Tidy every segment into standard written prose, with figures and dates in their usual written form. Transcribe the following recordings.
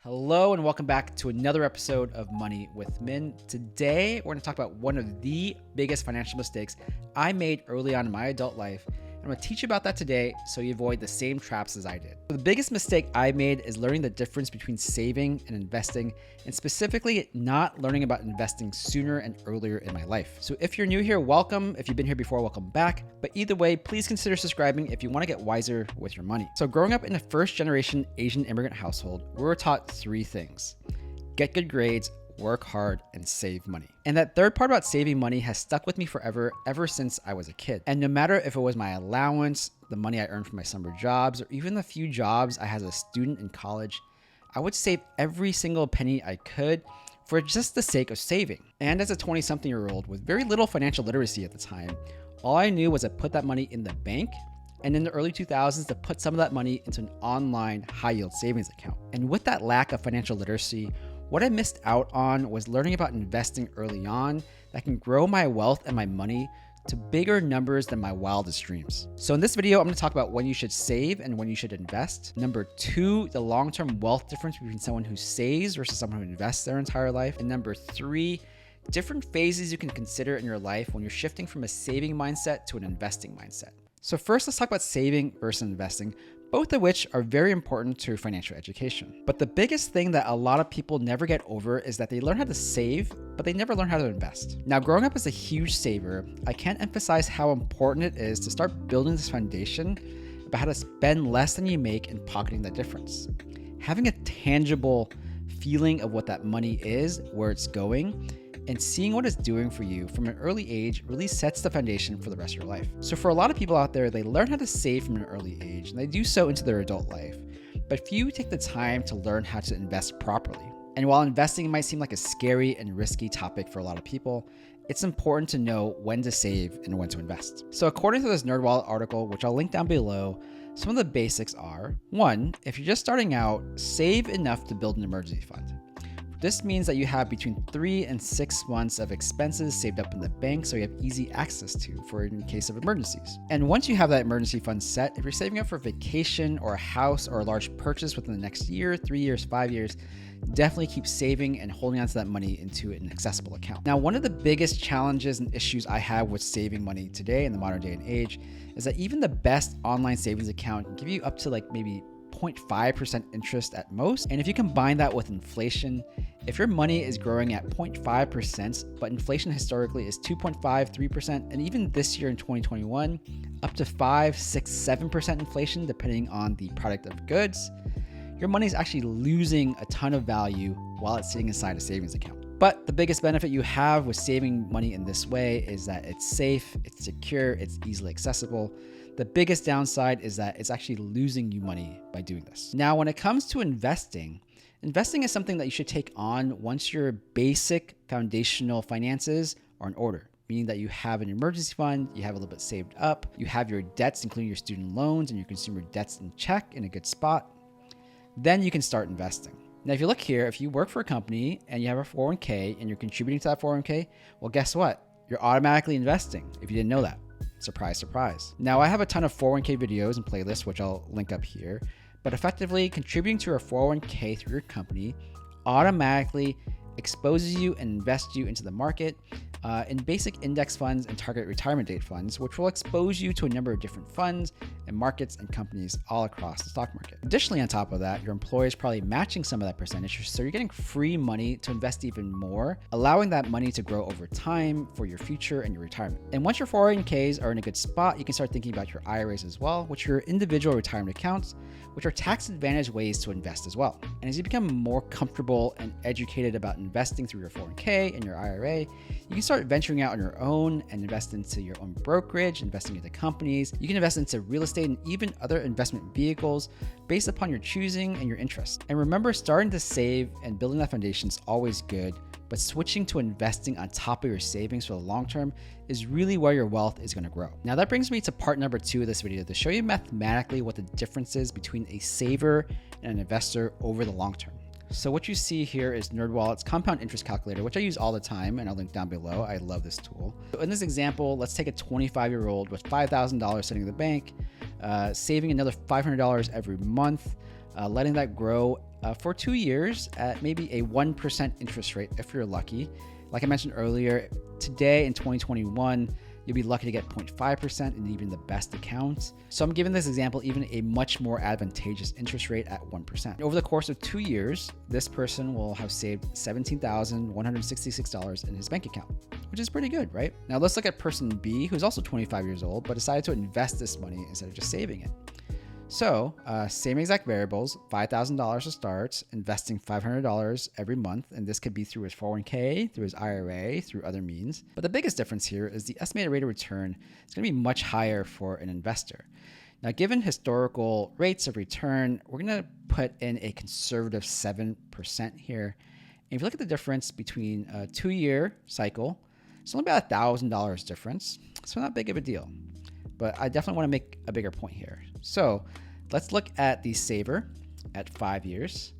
Hello and welcome back to another episode of Money with Min. Today, we're going to talk about one of the biggest financial mistakes I made early on in my adult life. I'm going to teach you about that today so you avoid the same traps as I did. The biggest mistake I made is learning the difference between saving and investing, and specifically not learning about investing sooner and earlier in my life. So if you're new here, welcome. If you've been here before, welcome back. But either way, please consider subscribing if you want to get wiser with your money. So growing up in a first-generation Asian immigrant household, we were taught three things: get good grades, work hard, and save money. And that third part about saving money has stuck with me forever, ever since I was a kid. And no matter if it was my allowance, the money I earned from my summer jobs, or even the few jobs I had as a student in college, I would save every single penny I could for just the sake of saving. And as a 20-something-year-old with very little financial literacy at the time, all I knew was to put that money in the bank, and in the early 2000s to put some of that money into an online high-yield savings account. And with that lack of financial literacy, what I missed out on was learning about investing early on that can grow my wealth and my money to bigger numbers than my wildest dreams. So in this video, I'm going to talk about when you should save and when you should invest. Number two, the long-term wealth difference between someone who saves versus someone who invests their entire life. And number three, different phases you can consider in your life when you're shifting from a saving mindset to an investing mindset. So first, let's talk about saving versus investing, both of which are very important to financial education. But the biggest thing that a lot of people never get over is that they learn how to save, but they never learn how to invest. Now, growing up as a huge saver, I can't emphasize how important it is to start building this foundation about how to spend less than you make and pocketing the difference. Having a tangible feeling of what that money is, where it's going, and seeing what it's doing for you from an early age really sets the foundation for the rest of your life. So for a lot of people out there, they learn how to save from an early age, and they do so into their adult life. But few take the time to learn how to invest properly. And while investing might seem like a scary and risky topic for a lot of people, it's important to know when to save and when to invest. So according to this Nerdwallet article, which I'll link down below, some of the basics are: 1, if you're just starting out, save enough to build an emergency fund. This means that you have between 3 and 6 months of expenses saved up in the bank so you have easy access to for in case of emergencies. And once you have that emergency fund set, if you're saving up for a vacation or a house or a large purchase within the next year, 3 years, 5 years, definitely keep saving and holding onto that money into an accessible account. Now, one of the biggest challenges and issues I have with saving money today in the modern day and age is that even the best online savings account can give you up to maybe 0.5% interest at most. And if you combine that with inflation, if your money is growing at 0.5%, but inflation historically is 2.5, 3%, and even this year in 2021, up to 5, 6, 7% inflation, depending on the product of goods, your money is actually losing a ton of value while it's sitting inside a savings account. But the biggest benefit you have with saving money in this way is that it's safe, it's secure, it's easily accessible. The biggest downside is that it's actually losing you money by doing this. Now, when it comes to investing is something that you should take on once your basic foundational finances are in order, meaning that you have an emergency fund, you have a little bit saved up, you have your debts, including your student loans and your consumer debts in check in a good spot. Then you can start investing. Now, if you look here, if you work for a company and you have a 401k and you're contributing to that 401k, well, guess what? You're automatically investing if you didn't know that. Surprise, surprise. Now, I have a ton of 401k videos and playlists, which I'll link up here, but effectively contributing to your 401k through your company automatically exposes you and invests you into the market in basic index funds and target retirement date funds, which will expose you to a number of different funds and markets and companies all across the stock market. Additionally, on top of that, your employer is probably matching some of that percentage, so you're getting free money to invest even more, allowing that money to grow over time for your future and your retirement. And once your 401ks are in a good spot, you can start thinking about your IRAs as well, which are your individual retirement accounts, which are tax-advantaged ways to invest as well. And as you become more comfortable and educated about investing through your 401k and your IRA, you can start venturing out on your own and invest into your own brokerage, investing into companies. You can invest into real estate and even other investment vehicles based upon your choosing and your interest. And remember, starting to save and building that foundation is always good, but switching to investing on top of your savings for the long term is really where your wealth is going to grow. Now, that brings me to part number 2 of this video, to show you mathematically what the difference is between a saver and an investor over the long term. So what you see here is Nerdwallet's compound interest calculator, which I use all the time, and I'll link down below. I love this tool. So in this example, let's take a 25-year-old with $5,000 sitting in the bank, saving another $500 every month, letting that grow for 2 years at maybe a 1% interest rate if you're lucky. Like I mentioned earlier, today in 2021, you'll be lucky to get 0.5% in even the best accounts. So I'm giving this example even a much more advantageous interest rate at 1%. Over the course of 2 years, this person will have saved $17,166 in his bank account, which is pretty good, right? Now let's look at person B, who's also 25 years old, but decided to invest this money instead of just saving it. So same exact variables, $5,000 to start, investing $500 every month. And this could be through his 401k, through his IRA, through other means. But the biggest difference here is the estimated rate of return is going to be much higher for an investor. Now, given historical rates of return, we're going to put in a conservative 7% here. And if you look at the difference between a 2-year cycle, it's only about $1,000 difference. So not big of a deal. But I definitely want to make a bigger point here. So let's look at the saver at 5 years.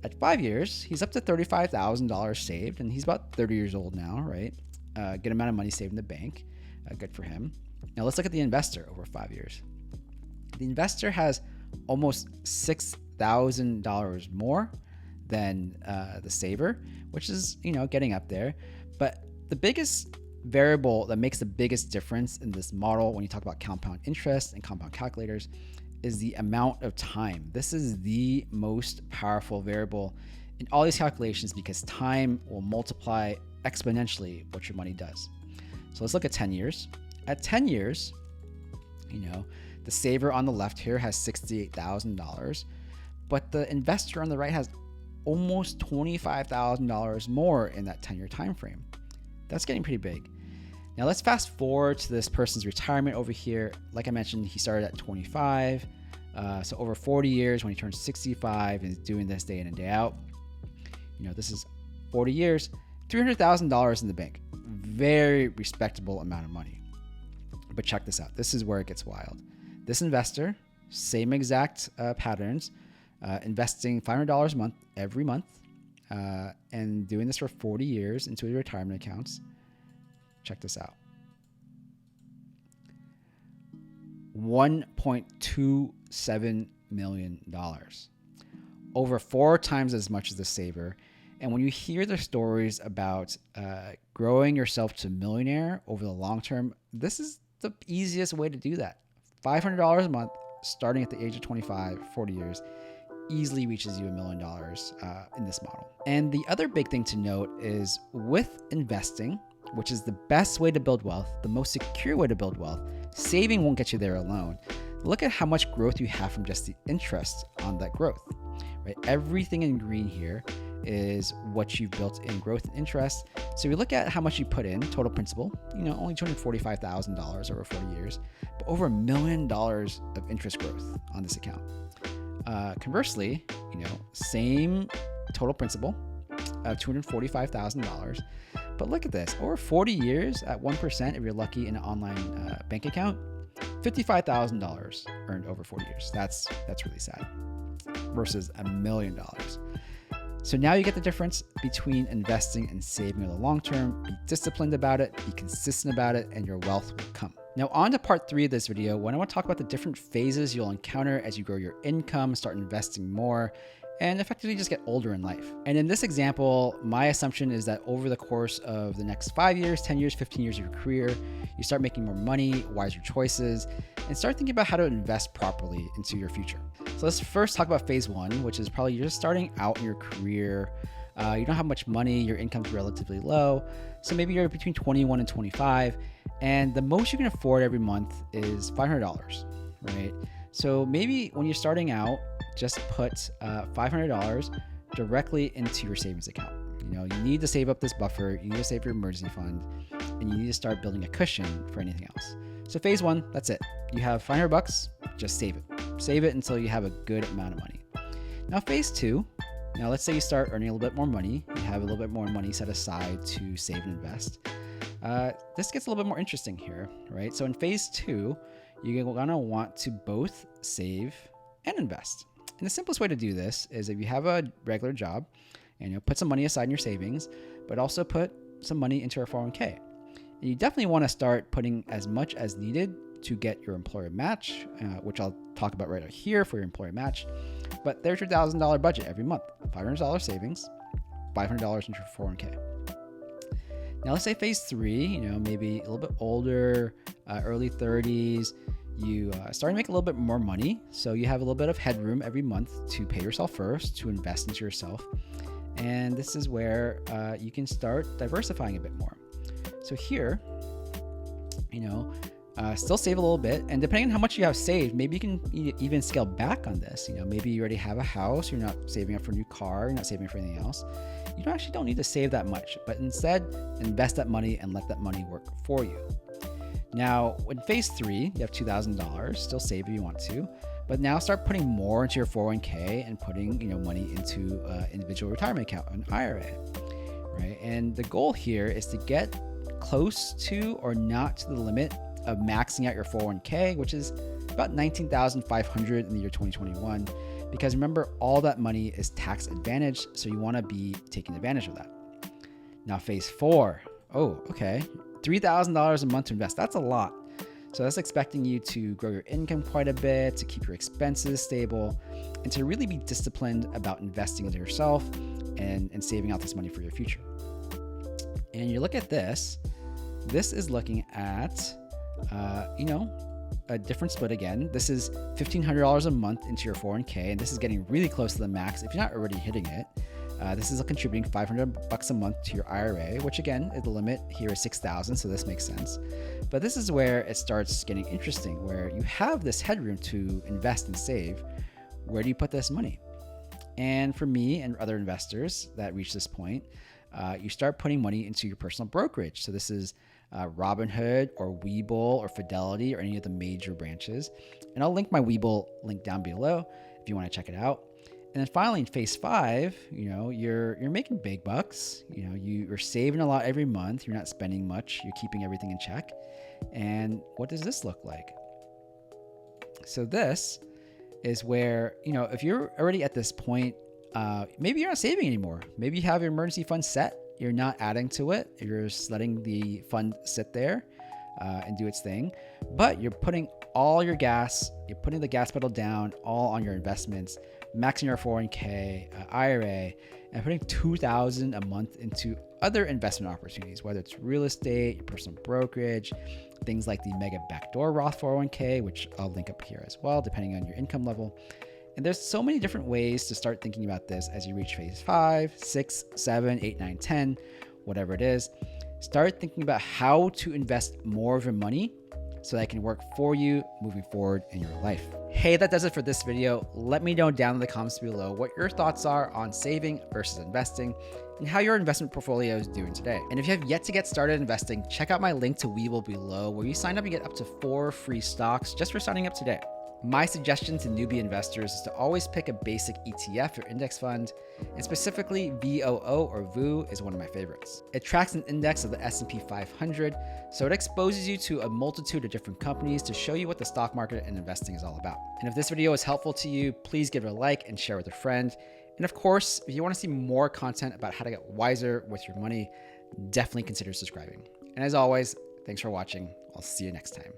At 5 years, he's up to $35,000 saved, and he's about 30 years old now, right? Good amount of money saved in the bank. Good for him. Now let's look at the investor over 5 years. The investor has almost $6,000 more than the saver, which is, getting up there. But the biggest variable that makes the biggest difference in this model when you talk about compound interest and compound calculators is the amount of time. This is the most powerful variable in all these calculations because time will multiply exponentially what your money does. So let's look at 10 years. At 10 years, the saver on the left here has $68,000, but the investor on the right has almost $25,000 more in that 10-year time frame. That's getting pretty big. Now let's fast forward to this person's retirement over here. Like I mentioned, he started at 25. So over 40 years when he turns 65 and is doing this day in and day out, this is 40 years, $300,000 in the bank. Very respectable amount of money. But check this out. This is where it gets wild. This investor, same exact patterns, investing $500 a month every month, and doing this for 40 years into his retirement accounts. Check this out. $1.27 million. Over 4 times as much as the saver. And when you hear the stories about growing yourself to millionaire over the long term, this is the easiest way to do that. $500 a month, starting at the age of 25, 40 years, easily reaches you $1 million in this model. And the other big thing to note is with investing, which is the best way to build wealth, the most secure way to build wealth, saving won't get you there alone. Look at how much growth you have from just the interest on that growth, right? Everything in green here is what you've built in growth and interest. So we look at how much you put in, total principal, only $245,000 over 40 years, but over $1 million of interest growth on this account. Conversely, same total principal of $245,000. But look at this, over 40 years at 1%, if you're lucky in an online bank account, $55,000 earned over 40 years. That's really sad versus $1 million. So now you get the difference between investing and saving in the long term. Be disciplined about it, be consistent about it, and your wealth will come. Now on to part 3 of this video, when I want to talk about the different phases you'll encounter as you grow your income, start investing more, and effectively just get older in life. And in this example, my assumption is that over the course of the next 5 years, 10 years, 15 years of your career, you start making more money, wiser choices, and start thinking about how to invest properly into your future. So let's first talk about phase 1, which is probably you're just starting out in your career. You don't have much money, your income's relatively low. So maybe you're between 21 and 25, and the most you can afford every month is $500, right? So maybe when you're starting out, just put $500 directly into your savings account. You need to save up this buffer, you need to save your emergency fund, and you need to start building a cushion for anything else. So phase 1, that's it. You have $500, just save it. Save it until you have a good amount of money. Now phase 2, now let's say you start earning a little bit more money, you have a little bit more money set aside to save and invest. This gets a little bit more interesting here, right? So in phase 2, you're gonna want to both save and invest. And the simplest way to do this is if you have a regular job and put some money aside in your savings, but also put some money into a 401k. And you definitely want to start putting as much as needed to get your employer match, which I'll talk about right here for your employer match. But there's your $1,000 budget every month, $500 savings, $500 into your 401k. Now let's say phase 3, maybe a little bit older, early 30s, you start to make a little bit more money. So you have a little bit of headroom every month to pay yourself first, to invest into yourself. And this is where you can start diversifying a bit more. So here, still save a little bit. And depending on how much you have saved, maybe you can even scale back on this. Maybe you already have a house, you're not saving up for a new car, you're not saving up for anything else. You don't need to save that much, but instead invest that money and let that money work for you. Now, in phase 3, you have $2,000, still save if you want to, but now start putting more into your 401k and putting money into individual retirement account, an IRA, right? And the goal here is to get close to or not to the limit of maxing out your 401k, which is about $19,500 in the year 2021. Because remember, all that money is tax advantaged, so you want to be taking advantage of that. Now, phase 4, $3,000 a month to invest. That's a lot. So that's expecting you to grow your income quite a bit, to keep your expenses stable, and to really be disciplined about investing into yourself and saving out this money for your future. And you look at this is looking at, a different split again. This is $1,500 a month into your 401k, and this is getting really close to the max if you're not already hitting it. This is contributing $500 a month to your IRA, which again, the limit here is $6,000, so this makes sense. But this is where it starts getting interesting, where you have this headroom to invest and save. Where do you put this money? And for me and other investors that reach this point, you start putting money into your personal brokerage. So this is Robinhood or Webull or Fidelity or any of the major branches. And I'll link my Webull link down below if you want to check it out. And then finally in phase 5, you're making big bucks. You're saving a lot every month. You're not spending much. You're keeping everything in check. And what does this look like? So this is where, if you're already at this point, maybe you're not saving anymore. Maybe you have your emergency fund set. You're not adding to it. You're just letting the fund sit there and do its thing. But you're putting all your gas, you're putting the gas pedal down all on your investments, maxing your 401k, IRA, and putting $2,000 a month into other investment opportunities, whether it's real estate, your personal brokerage, things like the mega backdoor Roth 401k, which I'll link up here as well, depending on your income level. And there's so many different ways to start thinking about this as you reach phase 5, 6, 7, 8, 9, 10, whatever it is. Start thinking about how to invest more of your money so that it can work for you moving forward in your life. Hey, that does it for this video. Let me know down in the comments below what your thoughts are on saving versus investing and how your investment portfolio is doing today. And if you have yet to get started investing, check out my link to Webull below, where you sign up and get up to 4 free stocks just for signing up today. My suggestion to newbie investors is to always pick a basic ETF or index fund, and specifically VOO or VOO is one of my favorites. It tracks an index of the S&P 500, so it exposes you to a multitude of different companies to show you what the stock market and investing is all about. And if this video is helpful to you, please give it a like and share with a friend. And of course, if you want to see more content about how to get wiser with your money, definitely consider subscribing. And as always, thanks for watching. I'll see you next time.